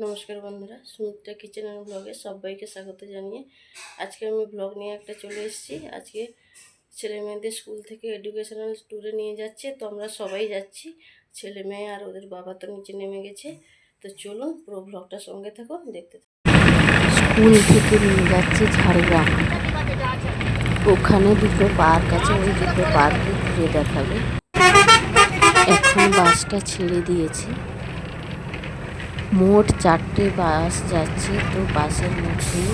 নমস্কার বন্ধুরা, Sumitra kitchen and ব্লগে সবাইকে স্বাগত জানিয়ে আজকে আমি ব্লগ নিয়ে একটা চলে এসেছি। আজকে ছেলে মেয়েদের স্কুল থেকে এডুকেশনাল ট্যুরে নিয়ে যাচ্ছে, তো আমরা সবাই যাচ্ছি। ছেলে মেয়ে আর ওদের বাবা তো নিচে নেমে গেছে। তো চলুন পুরো ব্লগটা সঙ্গে থাকো, দেখতে থাকো। স্কুল থেকে নিয়ে যাচ্ছে ঝাড়গ্রাম। ওখানে দুটো পার্ক আছে, ওই দুটো পার্কে ঘুরে দেখাবে। এখন বাসটা ছেড়ে দিয়েছে। মোট 4টে বাস যাচ্ছে। তো বাসের মধ্যেই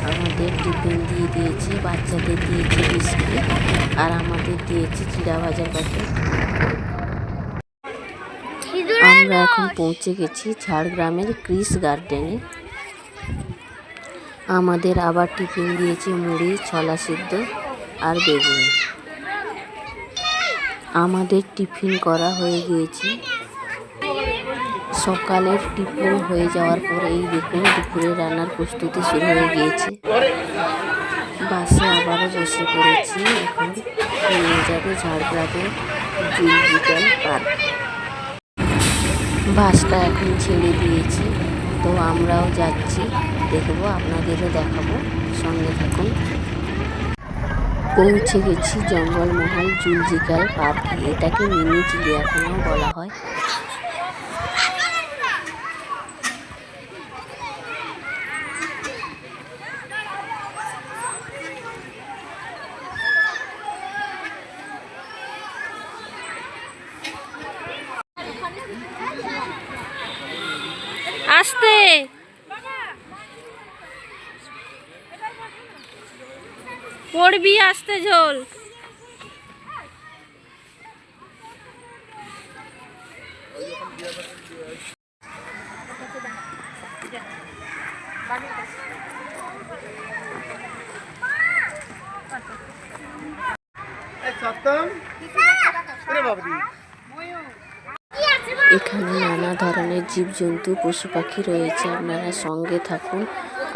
আমাদের টিফিন দিয়ে দিয়েছে, বাচ্চাদের দিয়েছে বিস্কিট আর আমাদের দিয়েছে চিড়া ভাজার প্যাকেট। আমরা এখন পৌঁছে গেছি ঝাড়গ্রামের ক্রিস গার্ডেনে। আমাদের আবার টিফিন দিয়েছে মুড়ি, ছোলা সিদ্ধ আর বেগুন। আমাদের টিফিন করা হয়ে গিয়েছে। সকালের টিফিন হয়ে যাওয়ার পর এই দেখুন দুপুরে রান্নার প্রস্তুতি শুরু হয়ে গিয়েছে। বাসে আবারও বসে পড়েছি। এখন নিয়ে যাবে ঝাড়গ্রামের জুলজিক্যাল পার্ক। বাসটা এখন ছেড়ে দিয়েছে, তো আমরাও যাচ্ছি, দেখবো, আপনাদেরও দেখাবো, সঙ্গে থাকুন। পৌঁছে গেছি জঙ্গলমহল জুলজিক্যাল পার্কে। এটাকে মিনি চিড়িয়াখানাও বলা হয়। আস্তে পড়বি, আস্তে ঝোল। এখানে নানা ধরনের জীবজন্তু, পশু পাখি রয়েছে। আপনারা সঙ্গে থাকুন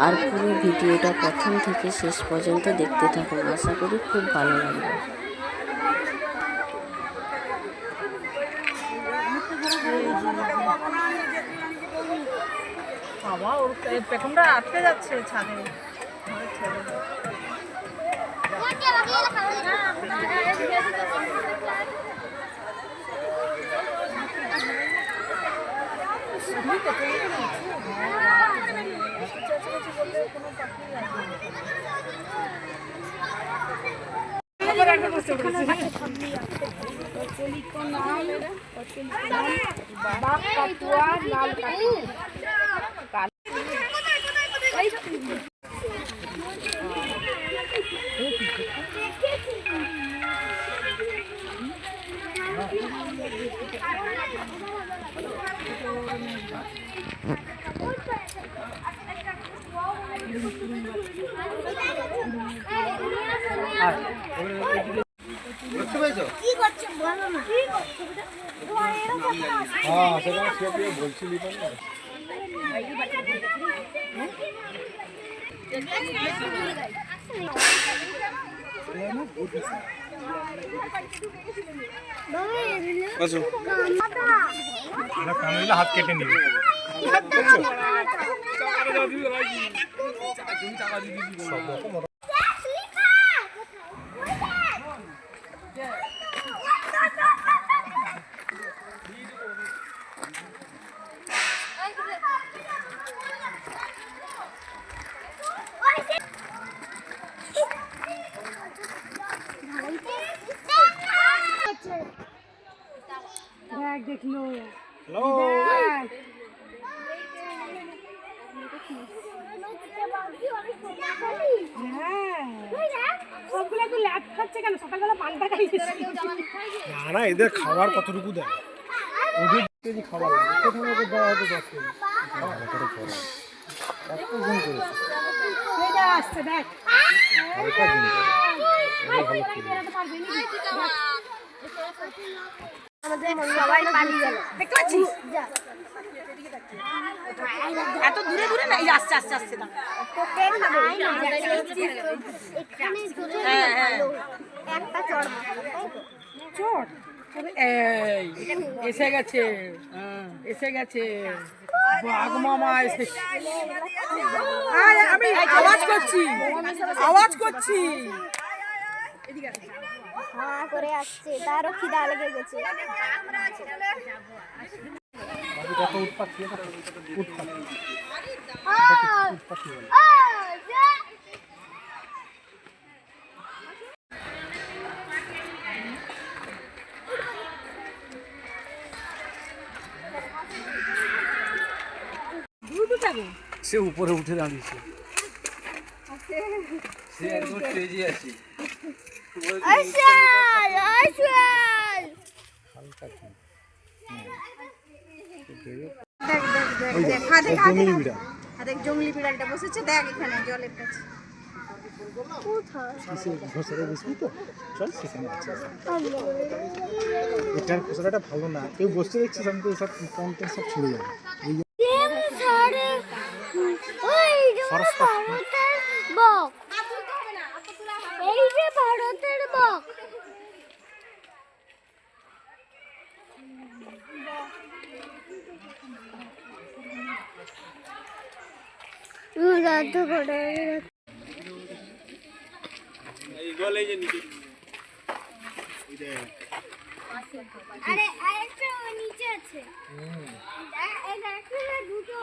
আর পুরো ভিডিওটা প্রথম থেকে শেষ পর্যন্ত দেখতে থাকুন। আশা করি খুব ভালো লাগবে। বাবা, ওর পেখমটা আটকে যাচ্ছে ছাদে। হাত কেটে নিবে। দেখলো সবগুলো একটু ল্যাট খাচ্ছে কেন? সকালবেলা পান্তা খাইছে না, এদের খাবার কতটুকু দেয়? ওদের কেজি খাবার প্রথমে ওদের দেওয়া হতো 10 কেজি। আসছে দেখ, সবাই পালিয়ে গেল। দেখতে পাচ্ছিস এত দূরে দূরে না, এই আসছে আসছে আসছে না। একটা চড় এই এসে গেছে, এসে গেছে বাঘ মামা এসে। আমি আওয়াজ করছি, আওয়াজ করছি। হ্যাঁ করে আসছে, তারও খিদা লেগে গেছে। সে উপরে উঠে দাঁড়িয়েছে। সে একদম স্টেজে আছে। জঙ্গলি বিড়ালটা বসেছে, দেখ এখানে জলের কাছে। এটার খোসাটা ভালো না, কেউ বসতে দেখছিস আমি তো সব কন্টেন্ট সব ছেড়ে যাবে। এই যে ভারতের বক, আরে আরেকটা নিচে আছে। দুটো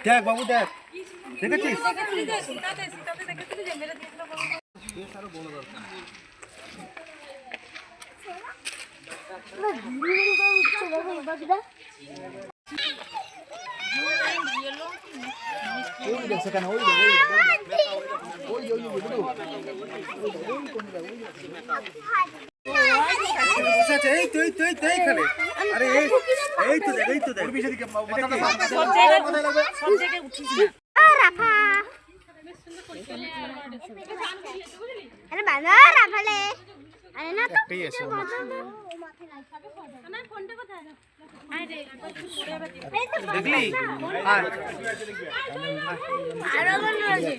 দেখ বাবু দেখ, দেখেছিস? সেখানে ওই এই তো এই তো এই তো এইখানে। আরে এই তো দেখ, এই তো দেখ। আরে বাবা রাফালে, আরে না তো একটাই আছে দেখলি? আরো মনে আছে।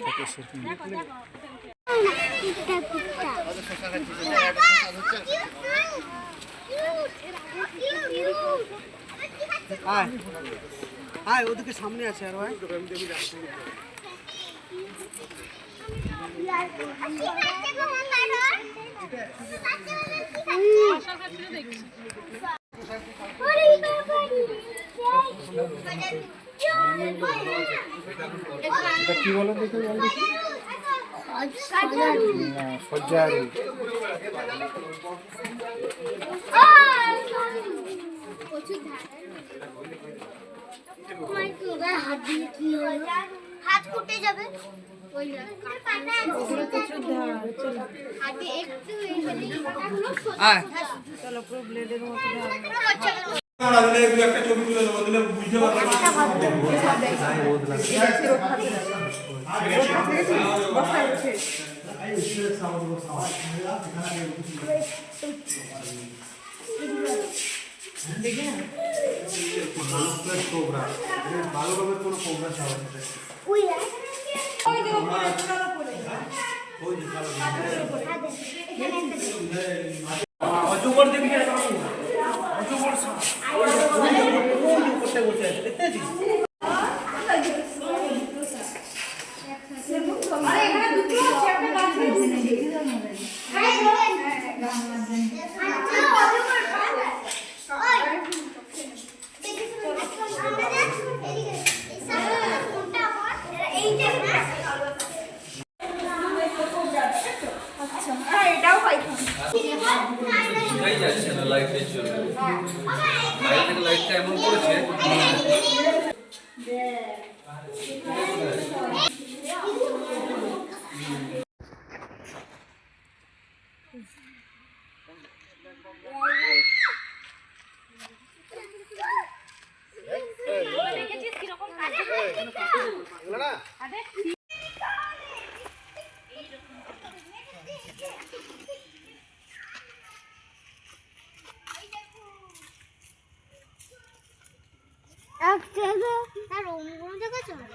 আয় আয়, ওদিকে সামনে আছে আর ভাই। এটা কি বলো দেখি, বল দেখি। সজ্জারি। হাত ফুটে যাবে। চলো পুরো ব্লেডের মতো ভালোভাবে কোনো প্রোগ্রাম চাওয়া অজগর দেখবি, অজগর করতে বসে আছে, দেখতেছিস? লাইটটা এমন করেছে তার অন্য জায়গায় চলে,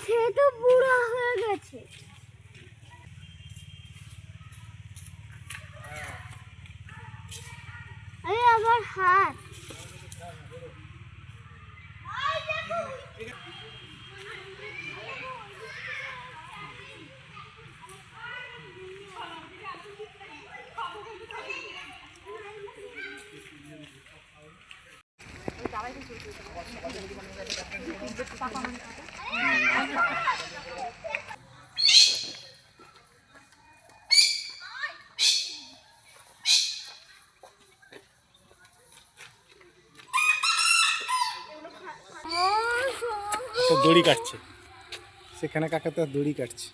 সে তো বুড়া হয়ে গেছে। হাত তো দড়ি কাটছে, সেখানে কাকাতে দড়ি কাটছে।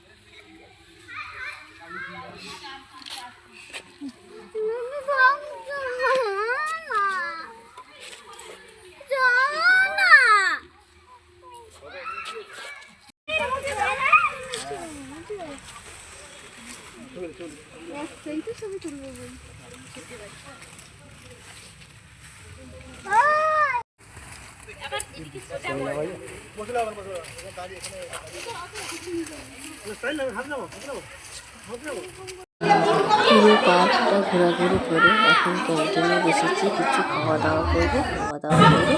পুরো পার্কটা ঘোরাঘুরি করে এখন ক্যান্টিনে বসেছি, কিছু খাওয়া দাওয়া করবো, খাওয়া দাওয়া করে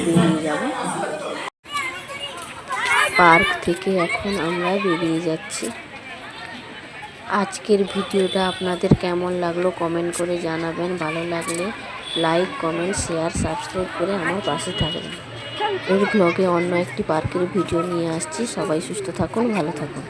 বেরিয়ে যাব। পার্ক থেকে এখন আমরা বেরিয়ে যাচ্ছি। আজকের ভিডিওটা আপনাদের কেমন লাগলো কমেন্ট করে জানাবেন। ভালো লাগলে লাইক, কমেন্ট, শেয়ার, সাবস্ক্রাইব করে আমার পাশে থাকবেন। এর ব্লগে অন্য একটি পার্কের ভিডিও নিয়ে আসছি। সবাই সুস্থ থাকুন, ভালো থাকুন।